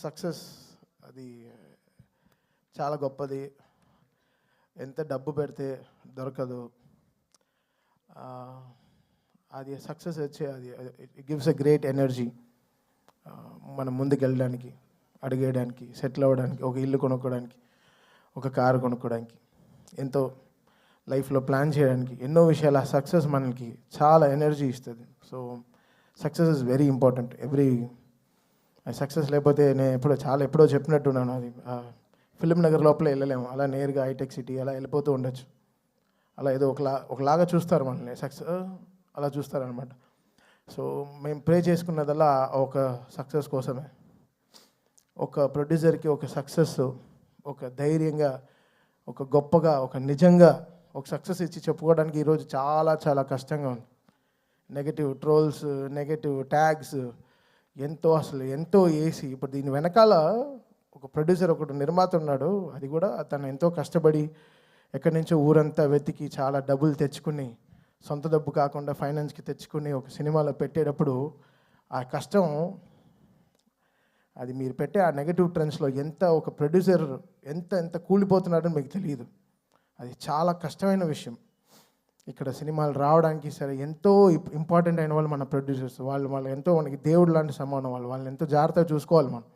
Success అది చాలా గొప్పది. ఎంత డబ్బు పెడితే దొరకదు. అది సక్సెస్ వచ్చే అది it gives a great energy మనం ముందుకు వెళ్ళడానికి, అడిగేయడానికి, సెటిల్ అవ్వడానికి, ఒక ఇల్లు కొనుక్కోవడానికి, ఒక కారు కొనుక్కోవడానికి, ఎంతో లైఫ్లో ప్లాన్ చేయడానికి, ఎన్నో విషయాలు ఆ సక్సెస్ మనకి చాలా ఎనర్జీ ఇస్తుంది. So success is very important. Success లేకపోతే నేను ఎప్పుడో చెప్పినట్టున్నాను, అది ఫిలిం నగర్ లోపల వెళ్ళలేము, అలా నేరుగా హైటెక్ సిటీ అలా వెళ్ళిపోతూ ఉండొచ్చు. అలా ఏదో ఒకలాగా చూస్తారు మనల్ని, సక్సెస్ అలా చూస్తారనమాట. సో మేము ప్రే చేసుకున్నదల్లా ఒక సక్సెస్ కోసమే. ఒక ప్రొడ్యూసర్కి ఒక సక్సెస్, ఒక ధైర్యంగా, ఒక గొప్పగా, ఒక నిజంగా ఒక సక్సెస్ ఇచ్చి చెప్పుకోవడానికి ఈరోజు చాలా చాలా కష్టంగా ఉంది. నెగటివ్ ట్రోల్స్, నెగటివ్ ట్యాగ్స్ ఎంతో వేసి, ఇప్పుడు దీని వెనకాల ఒక ప్రొడ్యూసర్, ఒకటి నిర్మాత ఉన్నాడు. అది కూడా తను ఎంతో కష్టపడి ఎక్కడి నుంచో ఊరంతా వెతికి చాలా డబ్బులు తెచ్చుకుని, సొంత డబ్బు కాకుండా ఫైనాన్స్కి తెచ్చుకుని ఒక సినిమాలో పెట్టేటప్పుడు ఆ కష్టం, అది మీరు పెట్టే ఆ నెగటివ్ ట్రెండ్స్లో ఒక ప్రొడ్యూసర్ ఎంత కూలిపోతున్నాడని మీకు తెలియదు. అది చాలా కష్టమైన విషయం. ఇక్కడ సినిమాలు రావడానికి సరే ఎంతో ఇంపార్టెంట్ అయిన వాళ్ళు మన ప్రొడ్యూసర్స్. వాళ్ళు ఎంతో మనకి దేవుడు లాంటి సమానం. వాళ్ళని ఎంతో జాగ్రత్తగా చూసుకోవాలి మనం.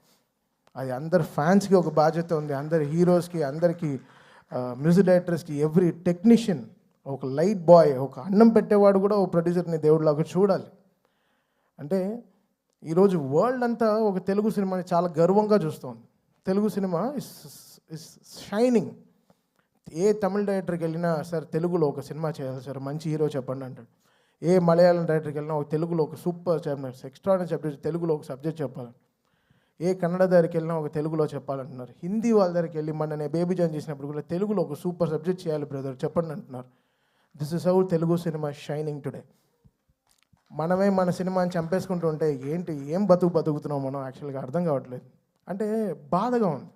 అది అందరు ఫ్యాన్స్కి ఒక బాధ్యత ఉంది, అందరి హీరోస్కి, అందరికీ మ్యూజిక్ డైరెక్టర్స్కి, ఎవ్రీ టెక్నీషియన్, ఒక లైట్ బాయ్, ఒక అన్నం పెట్టేవాడు కూడా ఒక ప్రొడ్యూసర్ని దేవుడిలాగా చూడాలి. అంటే ఈరోజు వరల్డ్ అంతా ఒక తెలుగు సినిమాని చాలా గర్వంగా చూస్తుంది. Telugu cinema is shining. ఏ తమిళ డైరెక్టర్కి వెళ్ళినా, సార్ తెలుగులో ఒక సినిమా చేయాలి సార్, మంచి హీరో చెప్పండి అంటాడు. ఏ మలయాళం డైరెక్టర్కి వెళ్ళినా ఒక తెలుగులో ఒక సూపర్ చెప్పినారు, ఎక్స్ట్రాడినరీ సబ్జెక్ట్, తెలుగులో ఒక సబ్జెక్ట్ చెప్పాలి. ఏ కన్నడ దగ్గరికి వెళ్ళినా ఒక తెలుగులో చెప్పాలంటున్నారు. హిందీ వాళ్ళ దగ్గరికి వెళ్ళి నేను బేబీ జాన్ చేసినప్పుడు కూడా తెలుగులో ఒక సూపర్ సబ్జెక్ట్ చేయాలి బ్రదర్ చెప్పండి అంటున్నారు. This is how Telugu cinema shining today. మనమే మన సినిమాని చంపేసుకుంటూ ఉంటే ఏం బతుకుతున్నాం మనం, యాక్చువల్గా అర్థం కావట్లేదు. అంటే బాధగా ఉంది.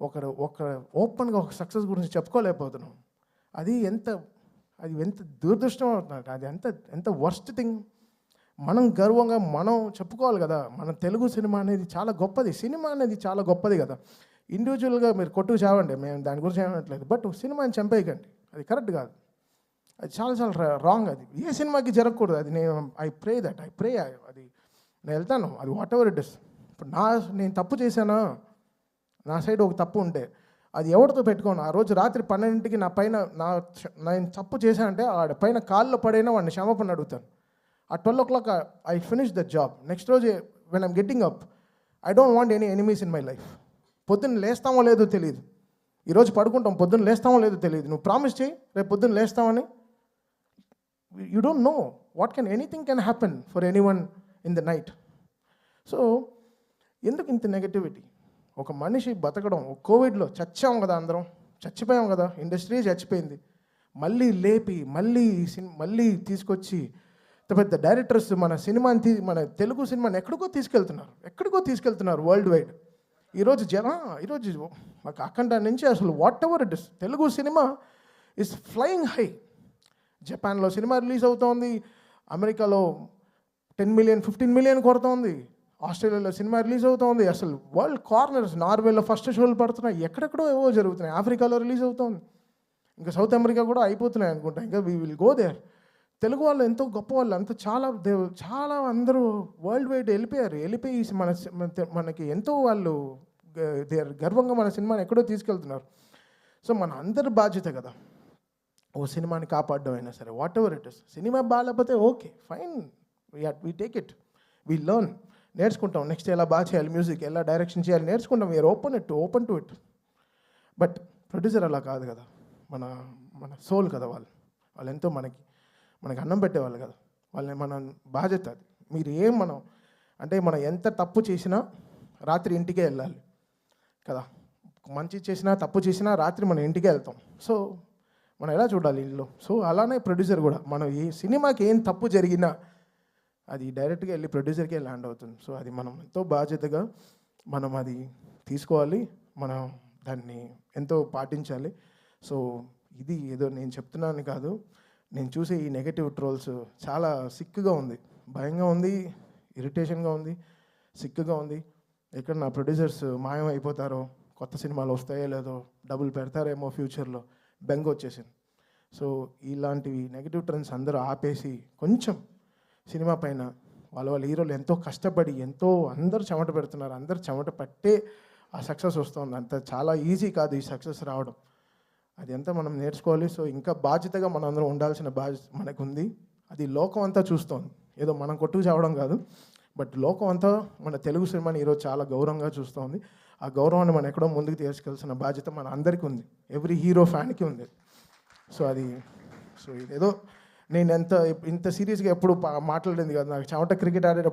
ఒక ఓపెన్గా ఒక సక్సెస్ గురించి చెప్పుకోలేకపోతున్నాం. అది ఎంత దురదృష్టం అవుతుంది. అది ఎంత వర్స్ట్ థింగ్. మనం గర్వంగా మనం చెప్పుకోవాలి కదా, మన తెలుగు సినిమా అనేది చాలా గొప్పది. సినిమా అనేది చాలా గొప్పది కదా. ఇండివిజువల్గా మీరు కొట్టుకు చావండి, మేము దాని గురించి ఏమనట్లేదు. బట్ సినిమాని చంపేయకండి, అది కరెక్ట్ కాదు. అది చాలా రాంగ్. అది ఏ సినిమాకి జరగకూడదు. అది ఐ ప్రే అది నేను వెళ్తాను, అది వాట్ ఎవర్ ఇట్ ఇస్. ఇప్పుడు నేను తప్పు చేశానా, నా సైడ్ ఒక తప్పు ఉంటే అది ఎవరితో పెట్టుకోను. ఆ రోజు రాత్రి 12కి నేను తప్పు చేశానంటే ఆడ పైన కాల్లో పడైనా వాడిని క్షమాపణ అడుగుతాను. ఆ 12 o'clock I finish the job. Next రోజు when I'm getting up, I don't want any enemies in my life. పొద్దున్న లేస్తామో లేదో తెలియదు, ఈరోజు పడుకుంటాం, పొద్దున్న లేస్తామో లేదో తెలియదు. నువ్వు ప్రామిస్ చేయి రేపు పొద్దున్న లేస్తామని. You don't know what anything can happen for anyone in the night. So ఎందుకు ఇంత నెగటివిటీ? ఒక మనిషి బతకడం, కోవిడ్లో చచ్చాం కదా, అందరం చచ్చిపోయాం కదా, ఇండస్ట్రీ చచ్చిపోయింది. మళ్ళీ లేపి మళ్ళీ తీసుకొచ్చి పెద్ద డైరెక్టర్స్ మన తెలుగు సినిమాని ఎక్కడికో తీసుకెళ్తున్నారు వరల్డ్ వైడ్. ఈరోజు మాకు అఖండ నుంచి అసలు what ever it is, Telugu cinema is flying high. జపాన్లో సినిమా రిలీజ్ అవుతోంది, అమెరికాలో 10 million 15 million కొడుతోంది, ఆస్ట్రేలియాలో సినిమా రిలీజ్ అవుతోంది. అసలు వరల్డ్ కార్నర్స్, నార్వేలో ఫస్ట్ షోలు పడుతున్నాయి, ఎక్కడెక్కడో ఏవో జరుగుతున్నాయి, ఆఫ్రికాలో రిలీజ్ అవుతోంది, ఇంకా సౌత్ అమెరికా కూడా అయిపోతున్నాయి అనుకుంటా. ఇంకా we will go there. Telugu వాళ్ళు ఎంతో గొప్ప వాళ్ళు, అంత చాలా అందరూ వరల్డ్ వైడ్ వెళ్ళిపోయి మనకి ఎంతో వాళ్ళు గర్వంగా మన సినిమాని ఎక్కడో తీసుకెళ్తున్నారు. సో మన అందరి బాధ్యత కదా ఓ సినిమాని కాపాడడం అయినా సరే, వాట్ ఎవర్ ఇట్ ఇస్. సినిమా బాగాలేకపోతే okay fine, we take it, we learn, నేర్చుకుంటాం. నెక్స్ట్ ఎలా బాగా చేయాలి, మ్యూజిక్ ఎలా డైరెక్షన్ చేయాలి నేర్చుకుంటాం. We are open to it. But producer అలా కాదు కదా, మన సోల్ కదా వాళ్ళు ఎంతో మనకి అన్నం పెట్టేవాళ్ళు కదా, మన బాధ్యత అది. మనం ఎంత తప్పు చేసినా రాత్రి ఇంటికే వెళ్ళాలి కదా, మంచి చేసినా తప్పు చేసినా రాత్రి మనం ఇంటికే వెళ్తాం. సో మనం ఎలా చూడాలి ఇల్లు. సో అలానే ప్రొడ్యూసర్ కూడా, మనం ఈ సినిమాకి ఏం తప్పు జరిగినా అది డైరెక్ట్గా వెళ్ళి ప్రొడ్యూసర్కే ల్యాండ్ అవుతుంది. సో అది మనం ఎంతో బాధ్యతగా మనం అది తీసుకోవాలి, మనం దాన్ని ఎంతో పాటించాలి. సో ఇది ఏదో నేను చెప్తున్నాను కాదు, నేను చూసే ఈ నెగటివ్ ట్రోల్స్ చాలా సిక్కుగా ఉంది, భయంగా ఉంది, ఇరిటేషన్గా ఉంది, సిక్కుగా ఉంది. ఎక్కడ నా ప్రొడ్యూసర్స్ మాయం అయిపోతారో, కొత్త సినిమాలు వస్తాయో లేదో, డబ్బులు పెడతారేమో ఫ్యూచర్లో బెంగ వచ్చేసింది. సో ఇలాంటివి నెగిటివ్ ట్రెండ్స్ అందరూ ఆపేసి కొంచెం సినిమా పైన వాళ్ళ హీరోలు ఎంతో కష్టపడి ఎంతో అందరూ చెమట పెడుతున్నారు, అందరూ చెమట పట్టే ఆ సక్సెస్ వస్తుంది. అంత చాలా ఈజీ కాదు ఈ సక్సెస్ రావడం, అది ఎంత మనం నేర్చుకోవాలి. సో ఇంకా బాధ్యతగా మనం అందరం ఉండాల్సిన బాధ్యత మనకు ఉంది. అది లోకం అంతా చూస్తోంది, ఏదో మనం కొట్టుకు చావడం కాదు, బట్ లోకం అంతా మన తెలుగు సినిమాని ఈరోజు చాలా గౌరవంగా చూస్తోంది. ఆ గౌరవాన్ని మనం ఎక్కడో ముందుకు తీసుకెళ్లాల్సిన బాధ్యత మన అందరికీ ఉంది, ఎవ్రీ హీరో ఫ్యాన్కి ఉంది. సో ఇదేదో నేను ఇంత సీరియస్గా ఎప్పుడు మాట్లాడింది కాదు. నాకు చెమట క్రికెట్ ఆడేటప్పుడు